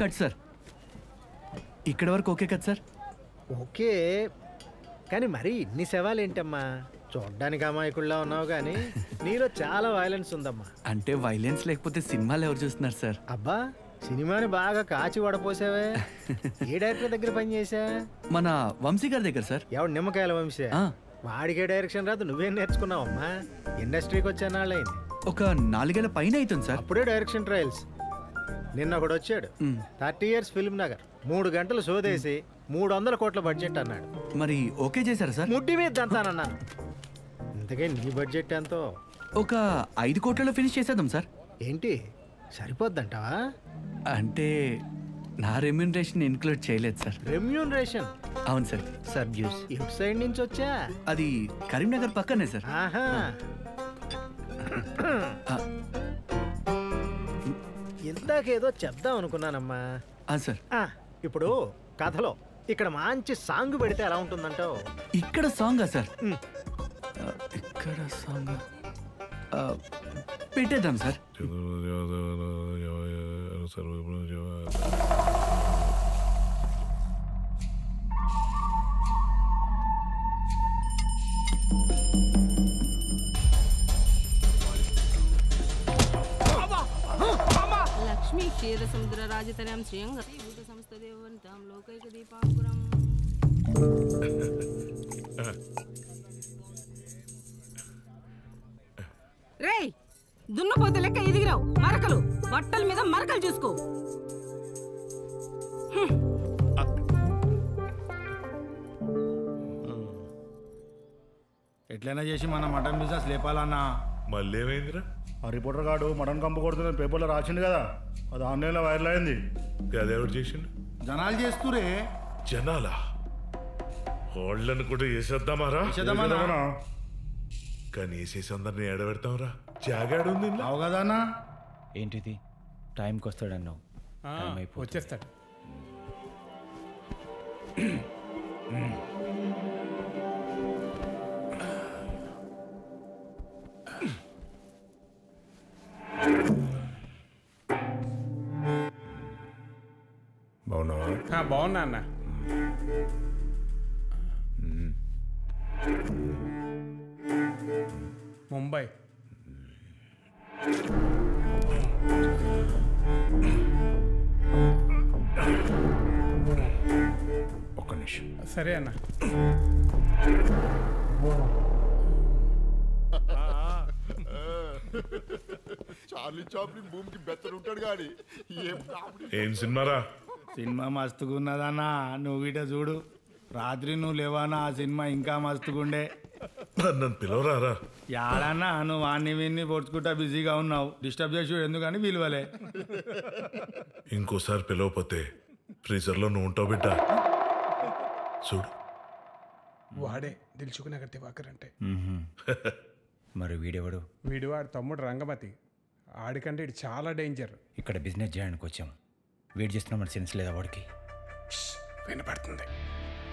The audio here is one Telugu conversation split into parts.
Right sir. ఇక్కడ వరకు ఓకే కదా సార్? ఓకే, కానీ మరి ఇన్ని శవాలు ఏంటమ్మా? చూడ్డానికి అమాయకుల్లా ఉన్నావు కానీ నీలో చాలా వైలెన్స్ ఉందమ్మా. అంటే వైలెన్స్ లేకపోతే సినిమాలు ఎవరు చూస్తున్నారు సార్? అబ్బా, సినిమాని బాగా కాచి వడపోసావే. ఏ డైరెక్టర్ దగ్గర పనిచేసా? మన వంశీ గారి దగ్గర సార్. ఎవడు? నిమ్మకాయల వంశీ. వాడికే డైరెక్షన్ రాదు, నువ్వేం నేర్చుకున్నావమ్మా? ఇండస్ట్రీకి వచ్చే నాళ్ళైంది. ఒక 4 ఏళ్ల పైన అవుతుంది సార్. అప్పుడే డైరెక్షన్ ట్రయల్స్. నిన్న ఒకడు వచ్చాడు, 30 years ఫిల్మ్ నగర్, 3 గంటలు సోదేసి 300 కోట్ల బడ్జెట్ అన్నాడు. మరి ఓకే చేశారా సార్? ముడ్డి మీద దంతానన్నాను. ఇంతకే నీ బడ్జెట్ ఎంతో? ఒక 5 కోట్లలో ఫినిష్ చేసేద్దాం సార్. ఏంటి, సరిపోద్దంటావా? అంటే నా రెమ్యూనరేషన్ ఇన్క్లూడ్ చేయలేదు సార్. రెమ్యూనరేషన్? అవును సార్. సార్ జ్యూస్ ఇటు సైడ్ నుంచి వచ్చా? అది కరీంనగర్ పక్కనే సార్. ఆహా, ఇందాకేదో చెప్దాం అనుకున్నానమ్మా. సార్, ఇప్పుడు కథలో ఇక్కడ మంచి సాంగ్ పెడితే ఎలా ఉంటుందంటావు? ఇక్కడ సాంగా సార్? ఇక్కడ సాంగ్ పెట్టేద్దాం సార్. లక్ష్మీ క్షీర సముద్ర రాజతనయం శ్రీయంగ భూత సంస్థ దేవంతాం లోకైక దీపాంకురం. రేయ్, దున్నపోతే లెక్క ఎదిగిరావు. మరకలు, బట్టల మీద మరకలు చూసుకో. ఎట్లయినా చేసి మన మటన్ బిజినెస్ లేపాలన్నా. మళ్ళీ ఏమైందిరా? ఆ రిపోర్టర్ గాడు మటన్ కంపు కొడుతున్న పేపర్లో రాసిండు కదా, అది ఆన్లైన్లో వైరల్ అయింది. అదెవరు చేసిండు? జనాలు చేస్తురే. జనాలా? వాళ్ళని కూడా వేసేద్దామారా? కానీ వేసేసి అందరిని ఏడబెడతాంరా. జాగాడు ఉంది అవు కదా అన్న. ఏంటిది, టైంకి వస్తాడన్నావు? వచ్చేస్తాడు. బాగున్నావా? బాగున్నా అన్న. ముంబై. ఒక్క నిమిషం. సరే అన్న. చార్లీ చాప్లిన్ భూమికి బెత్తడు ఉంటాడు కానీ ఏం సినిమారా? సినిమా మస్తుగా ఉన్నదన్నా, నువ్వు గిట చూడు. రాత్రి నువ్వు లేవానా, ఆ సినిమా ఇంకా మస్తుగుండే. నన్ను పిలవరారా? యాడన్నా నువ్వు వాడిని విన్ని పొడుచుకుంటా బిజీగా ఉన్నావు. డిస్టర్బ్ చేసి ఎందుకని విలువలే. ఇంకోసారి పిలవపోతే ఫ్రీజర్లో నువ్వు ఉంటావు బిడ్డ. చూడు, వాడే దిల్చుకునగర్ దివాకర్ అంటే. మరి వీడెవడు? వీడు వాడు తమ్ముడు రంగమతి. ఆడికంటే ఇది చాలా డేంజర్. ఇక్కడ బిజినెస్ చేయడానికి వచ్చాం. వెయిట్ చేస్తున్నామని సెన్స్ లేదా వాడికి? వినపడుతుంది.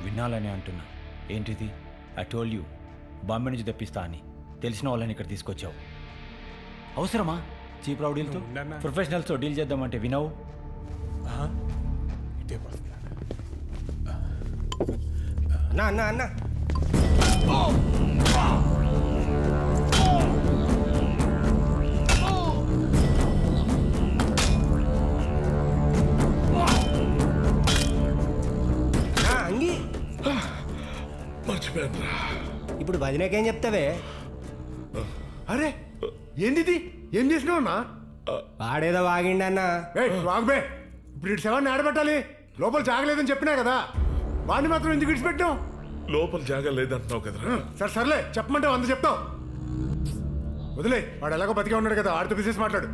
వినాలని అంటున్నా. ఏంటిది? ఐ టోల్డ్ యూ బాంబే నుంచి తెప్పిస్తా అని. తెలిసిన వాళ్ళని ఇక్కడ తీసుకొచ్చావు. అవసరమా చీప్ రౌడీలతో? ప్రొఫెషనల్స్తో డీల్ చేద్దామంటే వినవు. ఇదే పడుతుంది అన్న అన్న. అంగి మర్చిపోయాను. ఇప్పుడు భజనకేం చెప్తావే? అరే ఏంది? ఏం చేసినావు అన్నా? వాడేదో వాగిండన్నా. వాగ్బే, ఇప్పుడు ఇటు శవాన్ని ఆడబెట్టాలి. లోపల జాగలేదని చెప్పినా కదా, వాడిని మాత్రం ఎందుకు విడిచిపెట్టావు? లోపల జాగా లేదంటున్నావు కదరా. సర్లే చెప్పమంటే 100 చెప్తావు. వదిలే, వాడు ఎలాగో బతికే ఉన్నాడు కదా, ఆడితో బిజినెస్ మాట్లాడు.